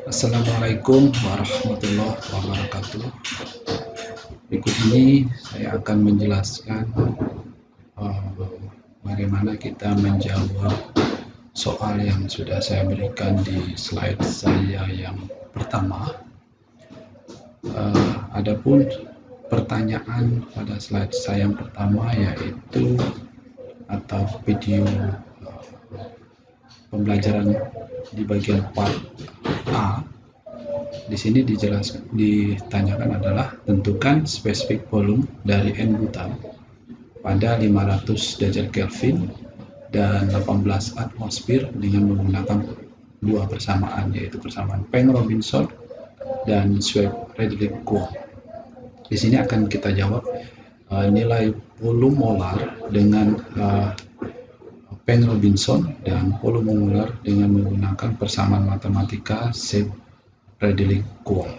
Assalamualaikum warahmatullahi wabarakatuh. Berikut ini saya akan menjelaskan uh, bagaimana kita menjawab soal yang sudah saya berikan di slide saya yang pertama. Adapun pertanyaan pada slide saya yang pertama yaitu atau video pembelajaran di bagian part A. Di sini ditanyakan adalah tentukan spesifik volume dari N butan pada 500 derajat Kelvin dan 18 atmosfer dengan menggunakan dua persamaan, yaitu persamaan Penck-Robinson dan Swebb-Redlich-Kwong. Di sini akan kita jawab nilai volume molar dengan Penck-Robinson dan volume molar dengan menggunakan persamaan matematika Swebb-Redlich-Kwong.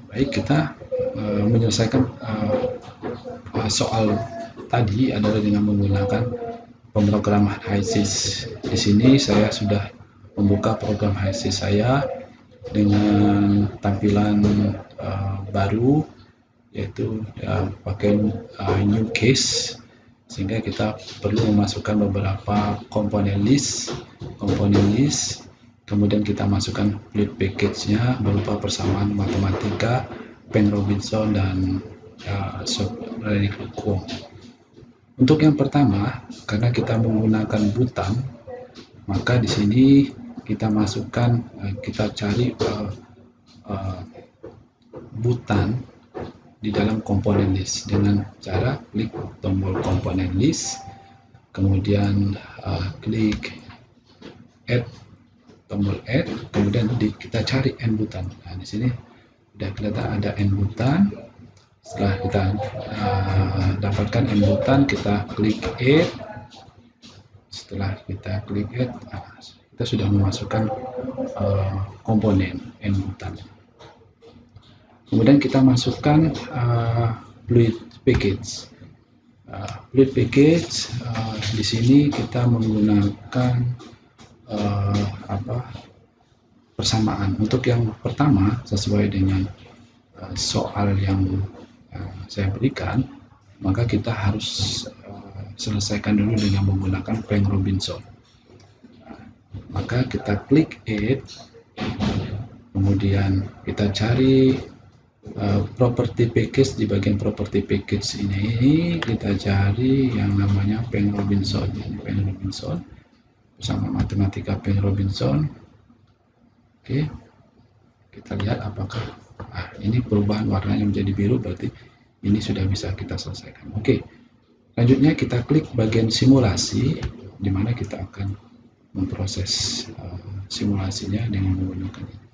Baik, kita menyelesaikan soal tadi adalah dengan menggunakan pemrograman HYSYS. Di sini saya sudah membuka program HYSYS saya dengan tampilan baru, yaitu pakai new case, sehingga kita perlu memasukkan beberapa komponen list, kemudian kita masukkan fluid package-nya berupa persamaan matematika Penck-Robinson dan Swebb-Redlich-Kwong. Untuk yang pertama, karena kita menggunakan butan, maka di sini kita masukkan, kita cari butan di dalam komponen list dengan cara klik tombol komponen list, kemudian klik add, tombol add, kemudian kita cari N butan. Nah, di sini sudah kelihatan ada N butan. Setelah kita dapatkan N butan, kita klik add. Setelah kita klik add, kita sudah memasukkan komponen N butan. Kemudian kita masukkan fluid package. Fluid package di sini kita menggunakan persamaan. Untuk yang pertama, sesuai dengan soal yang saya berikan, maka kita harus selesaikan dulu dengan menggunakan Penck-Robinson. Maka kita klik add, kemudian kita cari property package. Di bagian property package ini kita cari yang namanya Penck-Robinson. Penck-Robinson bersama matematika Penck-Robinson. Oke, kita lihat apakah ini perubahan warnanya menjadi biru, berarti ini sudah bisa kita selesaikan. Oke, selanjutnya kita klik bagian simulasi, di mana kita akan memproses simulasinya dengan menggunakan ini.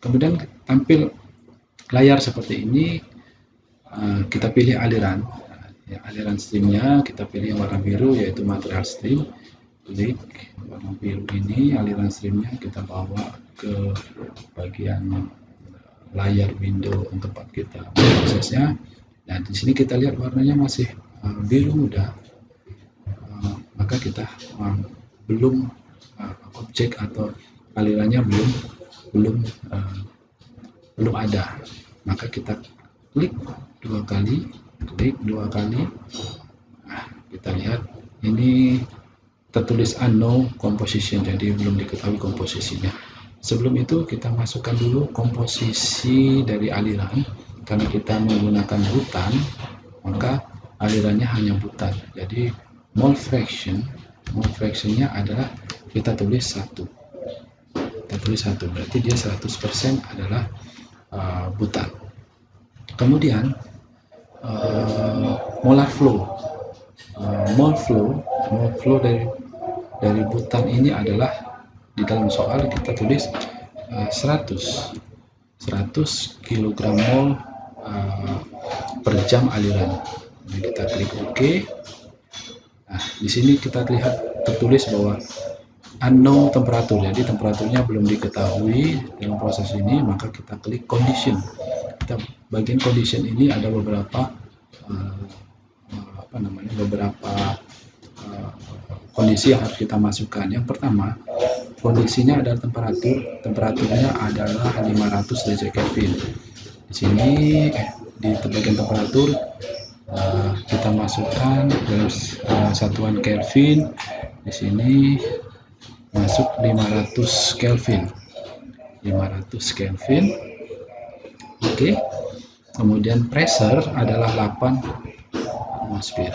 Kemudian tampil layar seperti ini. Kita pilih aliran. Aliran streamnya kita pilih yang warna biru, yaitu material stream. Klik warna biru ini, aliran streamnya kita bawa ke bagian layar window tempat kita prosesnya. Nah, di sini kita lihat warnanya masih biru muda, maka kita belum objek atau alirannya belum ada. Maka kita klik dua kali. Kita lihat ini tertulis unknown composition, jadi belum diketahui komposisinya. Sebelum itu kita masukkan dulu komposisi dari aliran. Karena kita menggunakan butan, maka alirannya hanya butan. Jadi mole fractionnya adalah kita tulis 1. Berarti dia 100% adalah butan. Kemudian molar flow. Mole flow dari butan ini adalah, di dalam soal kita tulis 100 kg mol per jam aliran. Jadi kita klik OK. Nah, di sini kita lihat tertulis bahwa unknown temperatur, jadi temperaturnya belum diketahui dalam proses ini. Maka kita klik condition. Bagian condition ini ada beberapa kondisi yang harus kita masukkan. Yang pertama, kondisinya adalah temperaturnya adalah 500 derajat Kelvin. Di sini di bagian temperatur kita masukkan dalam satuan Kelvin. Di sini masuk 500 Kelvin. 500 Kelvin. Oke. Kemudian pressure adalah 18 atmosfer.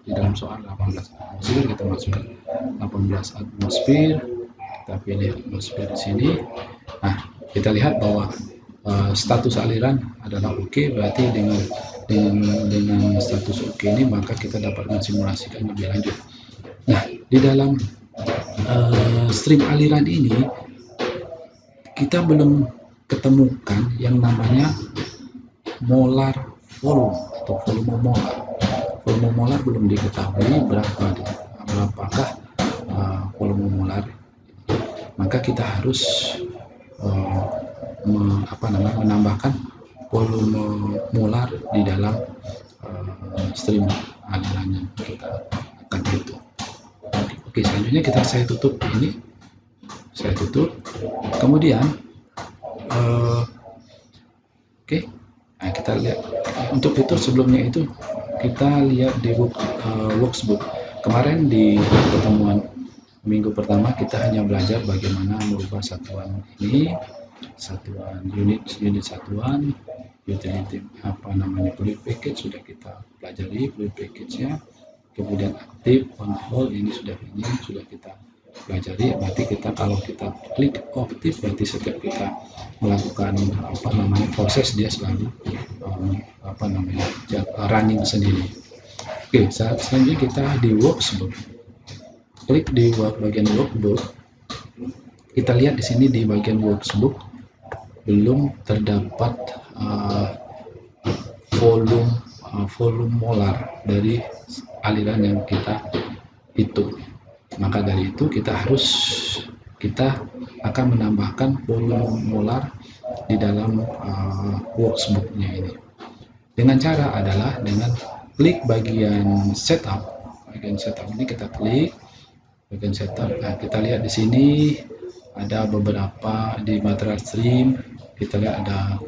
Di dalam soal 18 atmosfer kita masukkan 18 atmosfer. Kita pilih atmosfer di sini. Nah, kita lihat bahwa status aliran adalah oke, berarti dengan status oke ini maka kita dapat mensimulasikan lebih lanjut. Nah, di dalam stream aliran ini kita belum ketemukan yang namanya molar volume atau volume molar. Volume molar belum diketahui berapakah volume molar. Maka kita harus menambahkan volume molar di dalam stream aliran yang kita akan hitung. Oke, selanjutnya saya tutup ini. Saya tutup. Kemudian oke. Nah, kita lihat untuk itu sebelumnya itu kita lihat di workbook. Kemarin di pertemuan minggu pertama kita hanya belajar bagaimana merubah satuan ini, satuan unit satuan, utility fluid package sudah kita pelajari fluid package-nya. Kemudian aktif, on hold ini sudah kita pelajari. Berarti kalau kita klik aktif berarti setiap kita melakukan proses dia selalu running sendiri. Oke, selanjutnya kita di workbook. Klik di bagian workbook. Kita lihat di sini di bagian workbook belum terdapat volume molar dari aliran yang kita hitung. Maka dari itu kita akan menambahkan volume molar di dalam workbooknya ini. Dengan cara adalah dengan klik bagian setup. Bagian setup ini kita klik bagian setup. Nah, kita lihat di sini ada beberapa di material stream. Kita lihat ada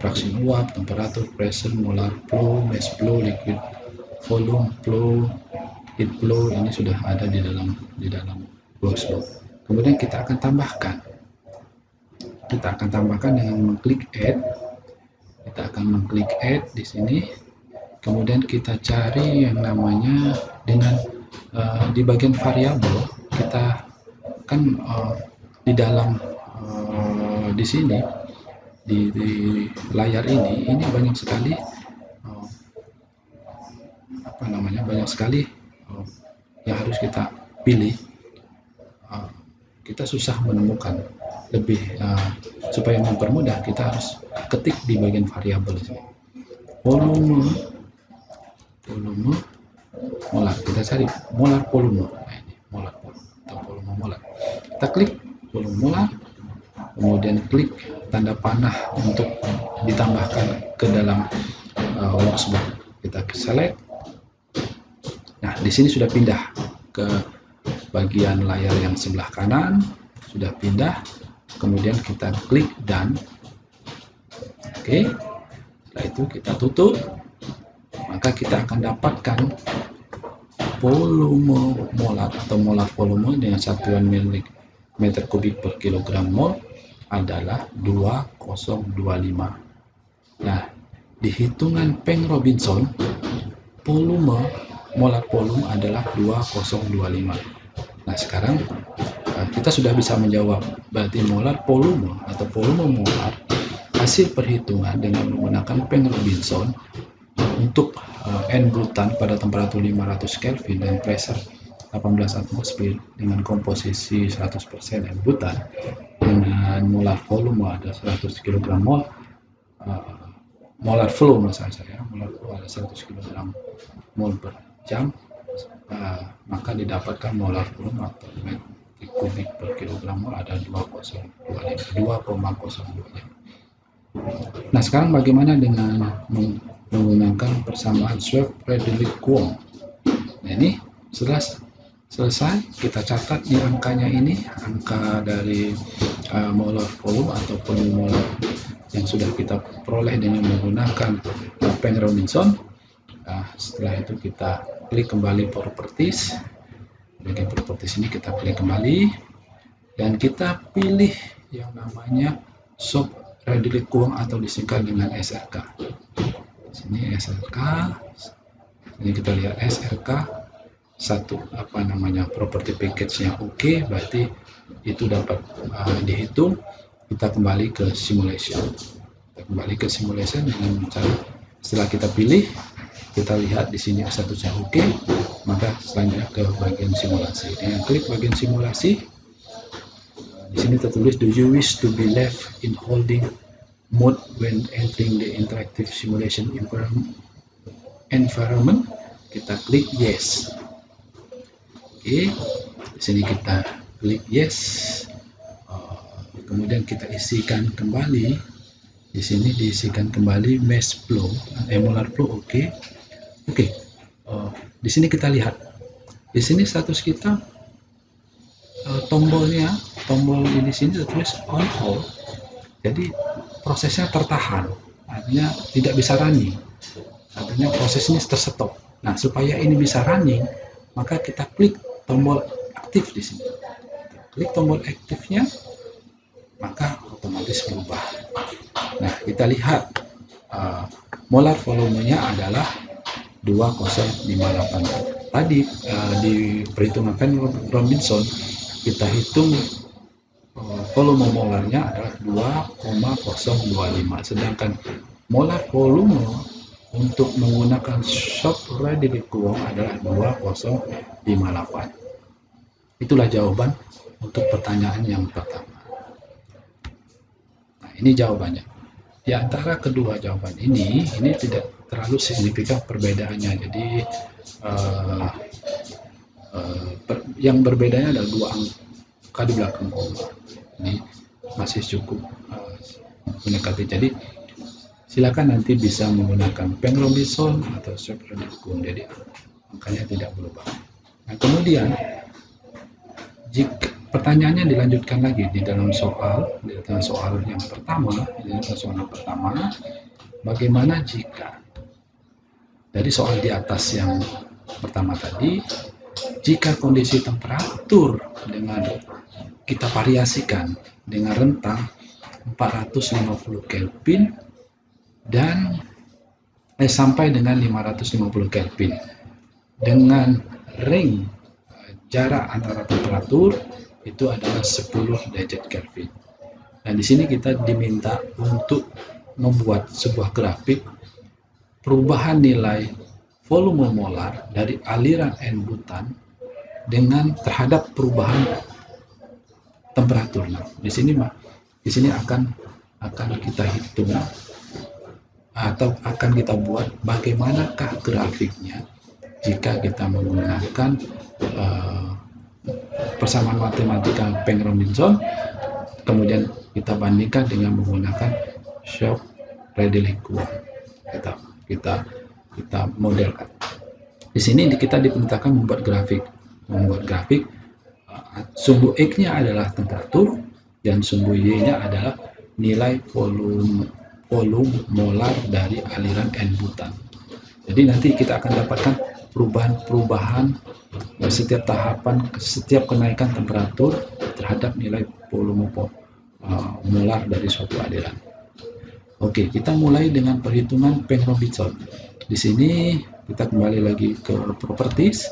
fraksi uap, temperatur, pressure, molar flow, mass flow, liquid volume flow, heat flow. Ini sudah ada di dalam workbook. Kemudian kita akan tambahkan dengan mengklik add. Kita akan mengklik add di sini. Kemudian kita cari yang namanya dengan di bagian variabel. Kita kan di dalam di sini di layar ini banyak sekali yang harus kita pilih. Kita susah menemukan lebih supaya mempermudah kita harus ketik di bagian variabel ini. Volume molar, kita cari molar volume. Nah, ini molar atau volume molar. Kita klik volume molar, kemudian klik tanda panah untuk ditambahkan ke dalam workbook. Kita select. Nah, di sini sudah pindah ke bagian layar yang sebelah kanan, sudah pindah. Kemudian kita klik done. Oke. Setelah itu kita tutup. Maka kita akan dapatkan volume molar atau molar volume dengan satuan meter kubik per kilogram mol adalah 2025. Nah, di hitungan Peng-Robinson, molar volume adalah 2025. Nah, sekarang kita sudah bisa menjawab. Berarti molar volume atau volume molar hasil perhitungan dengan menggunakan Peng-Robinson untuk N-butan pada temperatur 500 Kelvin dan pressure 18 atmosfer dengan komposisi 100% N-butan dengan molar volume ada 100 kg mol, molar flow maksud saya, molar flow ada 100 kg mol per jam, maka didapatkan molar volume atau meter kubik per kilogram mol ada 2,02. Nah, sekarang bagaimana dengan menggunakan persamaan Swab-Frederick-Quong? Nah, ini setelah Selesai, kita catat di angkanya ini, angka dari molar volume ataupun molar yang sudah kita peroleh dengan menggunakan Peng Robinson. Setelah itu kita klik kembali properties. Bagian properties ini kita klik kembali dan kita pilih yang namanya Shop Readily Quote atau disingkat dengan SRK. Sini SRK. Ini kita lihat SRK satu property package-nya oke, berarti itu dapat dihitung. Kita kembali ke simulation. Dengan mencari, setelah kita pilih, kita lihat di sini statusnya oke, maka selanjutnya ke bagian simulasi. Dengan klik bagian simulasi, di sini tertulis, do you wish to be left in holding mode when entering the interactive simulation environment? Kita klik yes. Oke, di sini kita klik yes. Kemudian kita isikan kembali. Di sini diisikan kembali mesh flow, molar flow. Oke. Di sini kita lihat. Di sini status kita tombol di sini tertulis on hold. Jadi prosesnya tertahan, artinya tidak bisa running. Artinya proses ini terstop. Nah, supaya ini bisa running, maka kita klik tombol aktif di sini. Klik tombol aktifnya, maka otomatis berubah. Nah, kita lihat molar volumenya adalah 2058. Tadi di perhitungan Peng Robinson kita hitung volume molarnya adalah 2,025, sedangkan molar volume untuk menggunakan Shop Readily Quote adalah 2058. Itulah jawaban untuk pertanyaan yang pertama. Nah, ini jawabannya. Di antara kedua jawaban ini tidak terlalu signifikan perbedaannya. Jadi yang berbedanya adalah dua angka di belakang koma. Ini masih cukup mendekati. Jadi silakan nanti bisa menggunakan Peng Robinson atau Shop Readily Quote, jadi angkanya tidak berubah. Nah, kemudian jika pertanyaannya dilanjutkan lagi di dalam soal yang pertama, bagaimana jika dari soal di atas yang pertama tadi, jika kondisi temperatur dengan kita variasikan dengan rentang 450 Kelvin dan sampai dengan 550 Kelvin dengan ring jarak antara temperatur itu adalah 10 derajat Kelvin. Nah, di sini kita diminta untuk membuat sebuah grafik perubahan nilai volume molar dari aliran N-butan dengan terhadap perubahan temperatur. Nah, di sini akan kita hitung atau akan kita buat bagaimanakah grafiknya jika kita menggunakan persamaan matematika Peng Robinson, kemudian kita bandingkan dengan menggunakan Shop Readily Quote. Kita modelkan. Di sini kita diperintahkan membuat grafik. Sumbu X-nya adalah temperatur dan sumbu Y-nya adalah nilai volume molar dari aliran N-butan. Jadi nanti kita akan dapatkan perubahan setiap tahapan, setiap kenaikan temperatur terhadap nilai volume molar dari suatu aliran. Oke, kita mulai dengan perhitungan Peng Robinson. Di sini kita kembali lagi ke properties.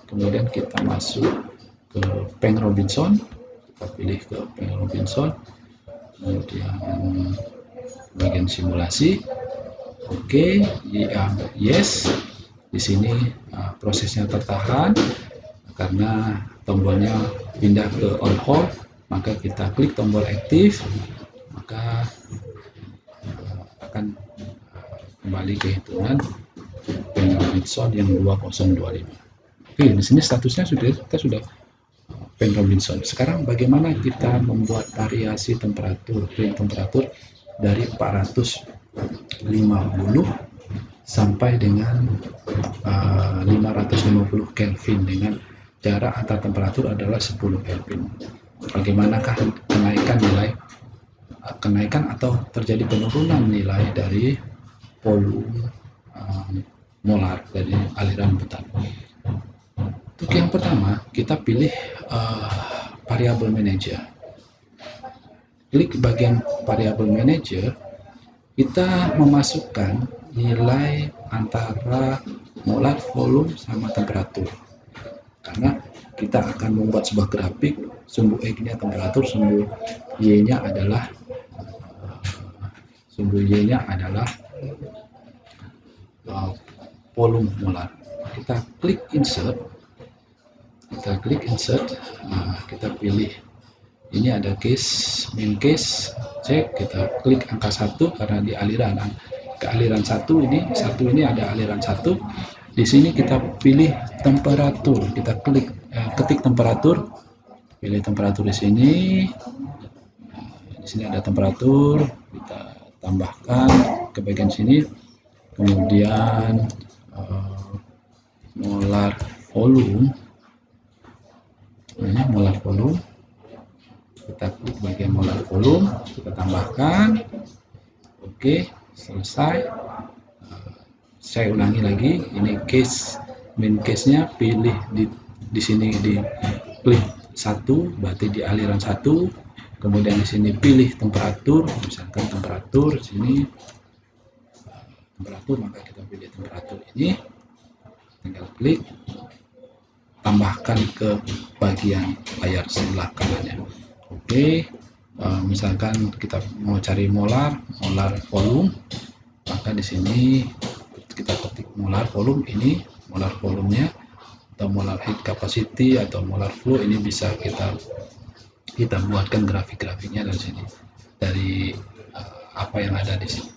Kemudian kita masuk ke Peng Robinson. Kita pilih ke Peng Robinson. Kemudian bagian simulasi. Oke, yes. Di sini prosesnya tertahan karena tombolnya pindah ke on hold, maka kita klik tombol aktif, maka akan kembali ke hitungan Peng Robinson yang 2025. Oke, di sini statusnya kita sudah Peng Robinson. Sekarang bagaimana kita membuat variasi temperatur dari 450 sampai dengan 550 Kelvin dengan jarak antar temperatur adalah 10 Kelvin. Bagaimanakah kenaikan atau terjadi penurunan nilai dari volume molar dari aliran betapa? Untuk yang pertama, kita pilih variable manager. Klik bagian variable manager, kita memasukkan nilai antara molar, volume, sama temperatur. Karena kita akan membuat sebuah grafik, sumbu X-nya temperatur, sumbu Y-nya adalah volume molar. Kita klik insert, kita pilih ini ada case, main case, cek, kita klik angka 1 karena di aliran 1 ini ada aliran 1. Di sini kita pilih temperatur, kita ketik temperatur, pilih temperatur di sini. Di sini ada temperatur, kita tambahkan ke bagian sini, kemudian molar volume, kita klik bagian molar volume, kita tambahkan. Oke, selesai. Saya ulangi lagi, ini case, main case-nya pilih di sini, di klik 1 berarti di aliran 1, kemudian di sini pilih temperatur, misalkan temperatur di sini temperatur, maka kita pilih temperatur ini, tinggal klik, tambahkan ke bagian layar sebelah kanannya. Oke, misalkan kita mau cari molar volume, maka di sini kita ketik molar volume, ini molar volumenya atau molar heat capacity atau molar flow, ini bisa kita buatkan grafik-grafiknya dari sini, dari apa yang ada di sini.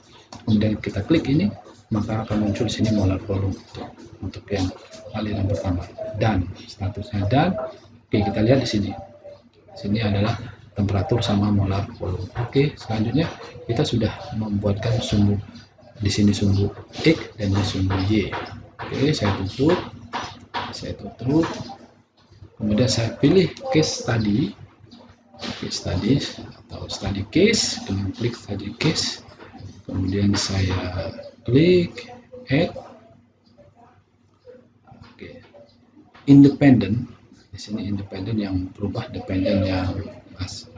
Kemudian kita klik ini, maka akan muncul sini molar volume untuk yang aliran pertama, dan statusnya dan. Oke, kita lihat di sini. Sini adalah temperatur sama molar volume. Oke, selanjutnya kita sudah membuatkan sumbu di sini, sumbu X dan di sumbu Y. Oke, saya tutup. Kemudian saya pilih case study atau study case, dengan klik study case. Kemudian saya klik add. Oke, independent. Di sini independent yang berubah, dependent yang hasil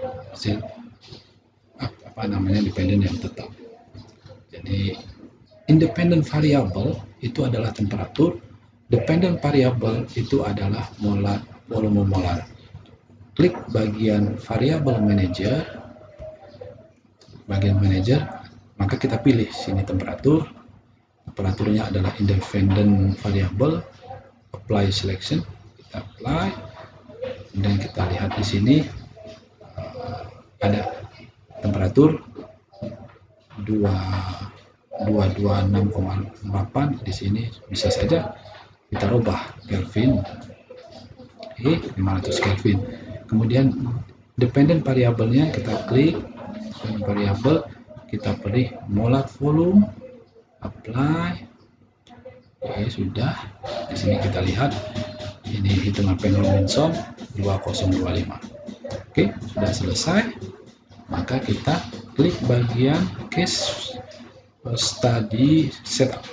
dependent yang tetap. Jadi independent variable itu adalah temperatur, dependent variable itu adalah molar, volume molar. Klik bagian variable manager, maka kita pilih sini temperaturnya adalah independent variable, apply selection, kita apply, dan kita lihat di sini ada temperatur 226,8. Di sini bisa saja kita rubah Kelvin, 500 Kelvin. Kemudian dependent variabelnya kita klik variable, kita pilih molar volume, apply. Oke, sudah. Di sini kita lihat ini hitungan Penrose-Benson 2025. Oke, sudah selesai. Maka kita klik bagian case study setup.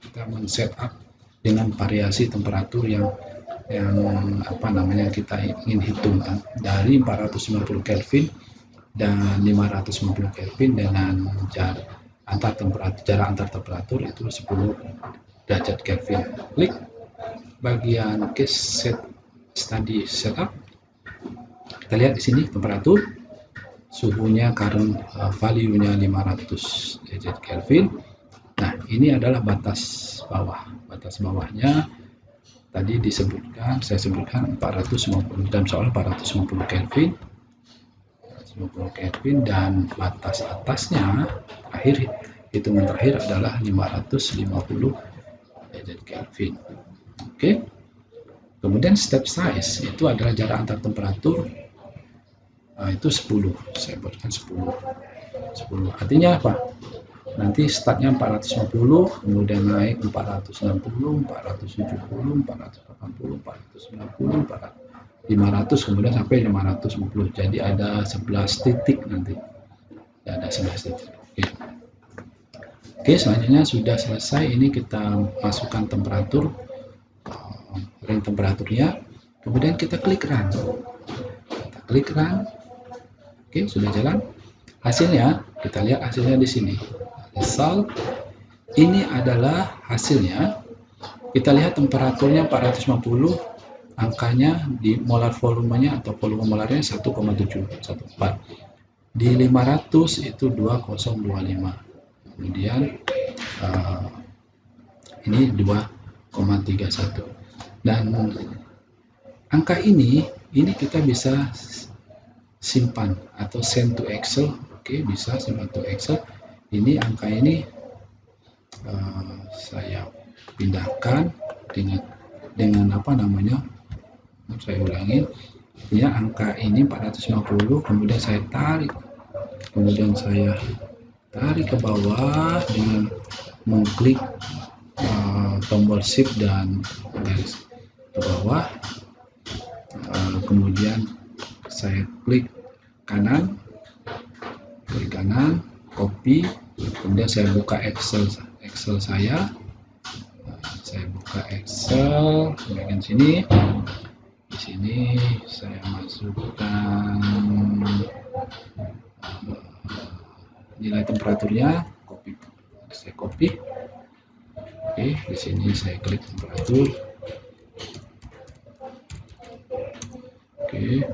Kita men-setup dengan variasi temperatur yang kita ingin hitung, dari 490 Kelvin dan 550 Kelvin dengan jarak antar temperatur itu 10 derajat Kelvin. Klik bagian case study setup. Kita lihat di sini temperatur, suhunya current value-nya 500 derajat Kelvin. Nah, ini adalah batas bawah. Batas bawahnya tadi saya sebutkan 450, dalam soal 450 Kelvin. 450 Kelvin, dan batas atasnya hitungan terakhir adalah 550 derajat Kelvin. Oke. Kemudian step size itu adalah jarak antar temperatur, itu 10. Saya buatkan 10. Artinya apa? nanti startnya 450, kemudian naik 460, 470, 480, 490, 500, kemudian sampai 550. Jadi ada 11 titik nanti. Ada 11 titik. Oke, selanjutnya sudah selesai. Ini kita masukkan temperatur, range temperaturnya. Kemudian kita klik run. Kita klik run. Oke, sudah jalan. Hasilnya, kita lihat hasilnya di sini. Result. Ini adalah hasilnya. Kita lihat temperaturnya 450, angkanya di molar volumenya atau volume molarnya 1,714. Di 500 itu 2025. Kemudian ini 2,31. Dan angka ini kita bisa simpan atau send to Excel. Oke, bisa simpan to Excel. Ini angka ini saya pindahkan dengan apa namanya, saya ulangin ya, angka ini 450, kemudian saya tarik, ke bawah dengan mengklik tombol shift dan garis ke bawah, kemudian saya klik kanan, copy, kemudian saya buka Excel saya. Saya buka Excel bagian sini. Di sini saya masukkan nilai temperaturnya, saya copy. Oke, di sini saya klik temperatur. Oke,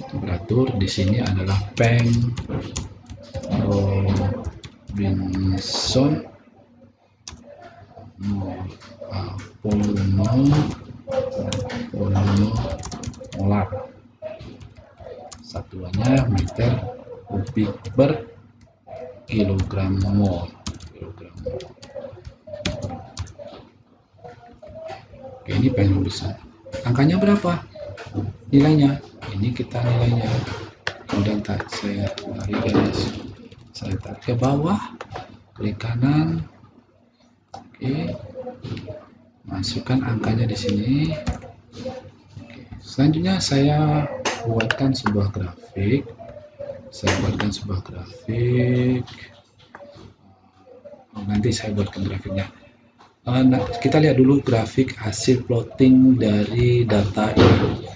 temperatur di sini adalah Peng Robinson volume molar, satuannya meter kubik per kilogram mol. Oke, ini Peng Robinson. Angkanya berapa? Nilainya. Ini kita nilainya. Kemudian saya tarik garis, saya tarik ke bawah, klik kanan. Oke, masukkan angkanya di sini. Oke. Selanjutnya saya buatkan sebuah grafik. Nanti saya buatkan grafiknya. Nah, kita lihat dulu grafik hasil plotting dari data ini.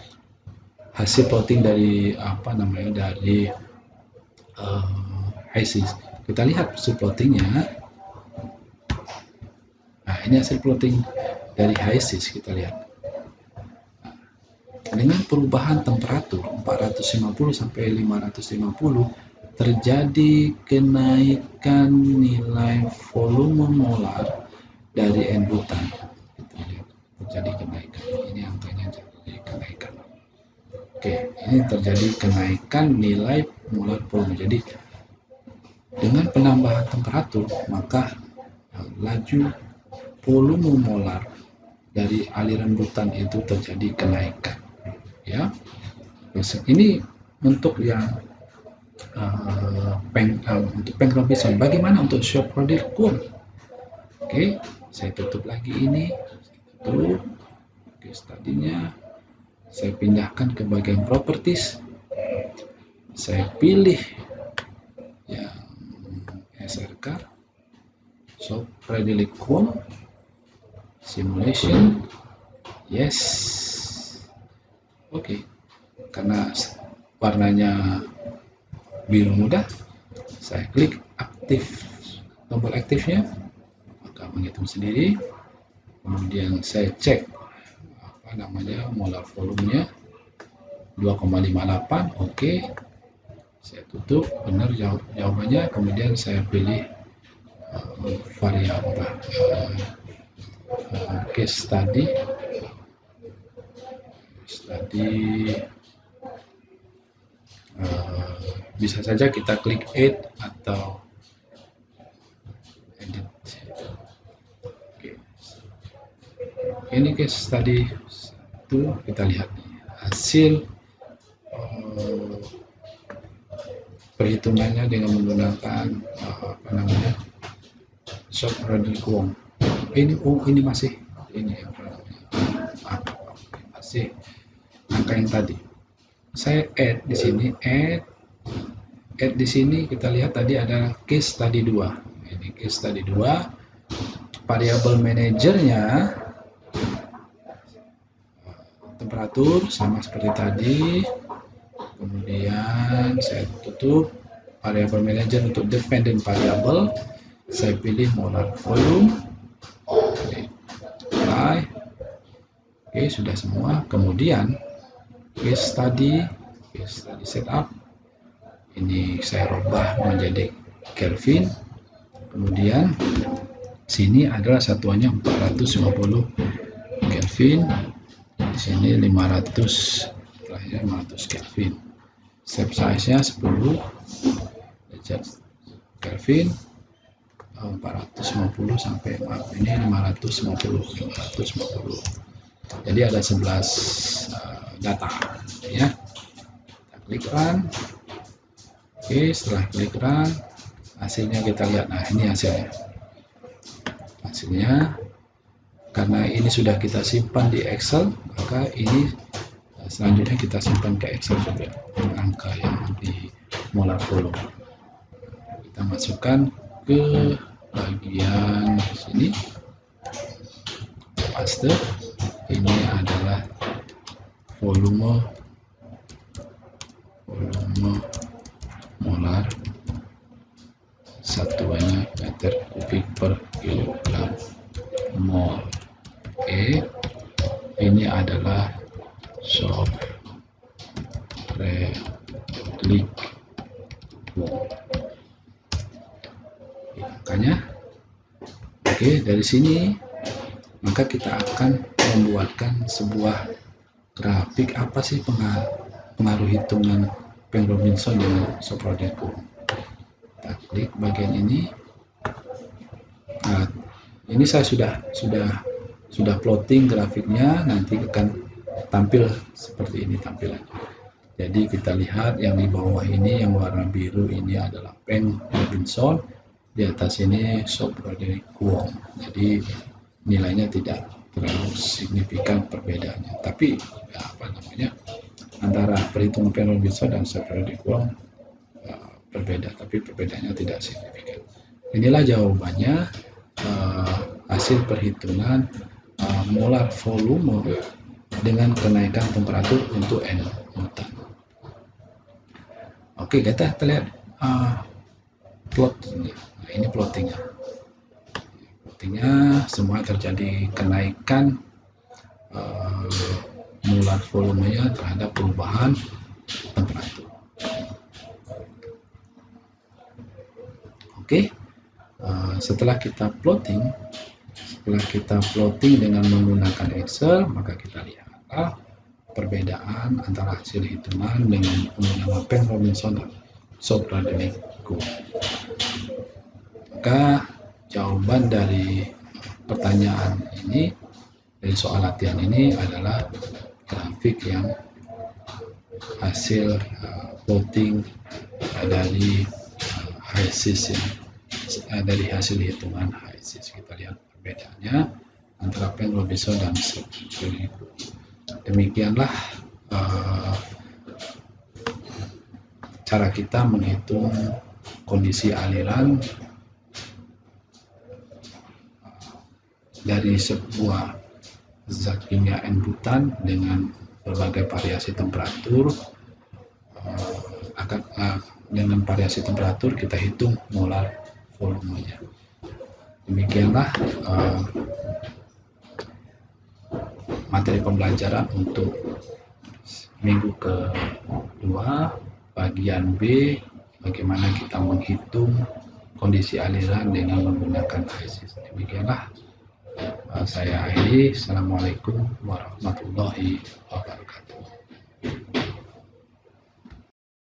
Hasil plotting dari apa namanya, dari HiSys. Kita lihat hasil plottingnya. Nah, ini hasil plotting dari HiSys, kita lihat. Dengan perubahan temperatur 450 sampai 550, terjadi kenaikan nilai volume molar dari N butan. Kita lihat, terjadi kenaikan. Ini angkanya terjadi kenaikan. Oke, ini terjadi kenaikan nilai molar volume. Jadi dengan penambahan temperatur, maka laju volume molar dari aliran butan itu terjadi kenaikan. Ya, ini untuk yang untuk Peng Robinson. Bagaimana untuk Shepherd Curve? Oke, saya tutup lagi ini. Oke, tadinya saya pindahkan ke bagian properties. Saya pilih yang SRK, Shepherd Curve, simulation, yes. Oke, karena warnanya biru muda, saya klik aktif, tombol aktifnya, maka menghitung sendiri. Kemudian saya cek apa namanya, molar volumenya 2,58. Oke, saya tutup, benar jawabannya. Kemudian saya pilih variabel case study. Bisa saja kita klik add atau edit. Oke. Ini case study 1, kita lihat hasil perhitungannya dengan menggunakan apa namanya, Socratic Wong. Ini masih ini apa namanya, masih angka yang tadi. Saya add di sini, add di sini kita lihat tadi ada case study 2. Ini case study 2. Variable manajernya temperatur sama seperti tadi. Kemudian saya tutup variable manager untuk dependent variable. Saya pilih molar volume. Apply. Oke, sudah semua. Kemudian case study setup. Ini saya rubah menjadi Kelvin. Kemudian sini adalah satuannya 450 Kelvin. Di sini 500 Kelvin. Step size-nya 10 derajat Kelvin. 450 sampai ini 550. Jadi ada 11 data ya. Kita klik run. Oke, setelah klik run, hasilnya kita lihat. Nah, ini hasilnya karena ini sudah kita simpan di Excel, maka ini selanjutnya kita simpan ke Excel juga angka yang di molar volume. Kita masukkan ke bagian sini, paste. Ini adalah volume molar, satuannya meter kubik per kilogram mol. Oke, ini adalah Socratic Wong. Angkanya. Oke, dari sini maka kita akan membuatkan sebuah grafik apa sih pengaruh hitungan Penn-Robinson dengan Socratic Wong. Kita klik bagian ini. Nah, ini saya sudah plotting grafiknya, nanti akan tampil seperti ini tampilannya. Jadi kita lihat yang di bawah ini yang warna biru ini adalah Penn-Robinson, di atas ini Socratic Wong. Jadi nilainya tidak terlalu signifikan perbedaannya, tapi ya, apa namanya, antara perhitungan Penn-Robinson dan Socratic Wong berbeda, tapi perbedaannya tidak signifikan. Inilah jawabannya, hasil perhitungan molar volume dengan kenaikan temperatur untuk N Newton. Oke, kita lihat plot. Nah, ini plottingnya. Semua terjadi kenaikan molar volumenya terhadap perubahan temperatur. Oke, setelah kita plotting dengan menggunakan Excel, maka kita lihatlah perbedaan antara hasil hitungan dengan menggunakan Penn-Robinson dan Socratic Wong. Maka jawaban dari pertanyaan ini, dari soal latihan ini adalah grafik yang hasil plotting dari HISIS ya, dari hasil hitungan HISIS. Kita lihat perbedaannya antara Penn-Robinson dan Socratic Wong. Demikianlah cara kita menghitung kondisi aliran dari sebuah zat kimia N-butan dengan berbagai variasi temperatur. Dengan variasi temperatur kita hitung molar volumenya. Demikianlah materi pembelajaran untuk minggu kedua, bagian B, bagaimana kita menghitung kondisi aliran dengan menggunakan HISIS. Demikianlah saya akhiri. Assalamualaikum warahmatullahi wabarakatuh.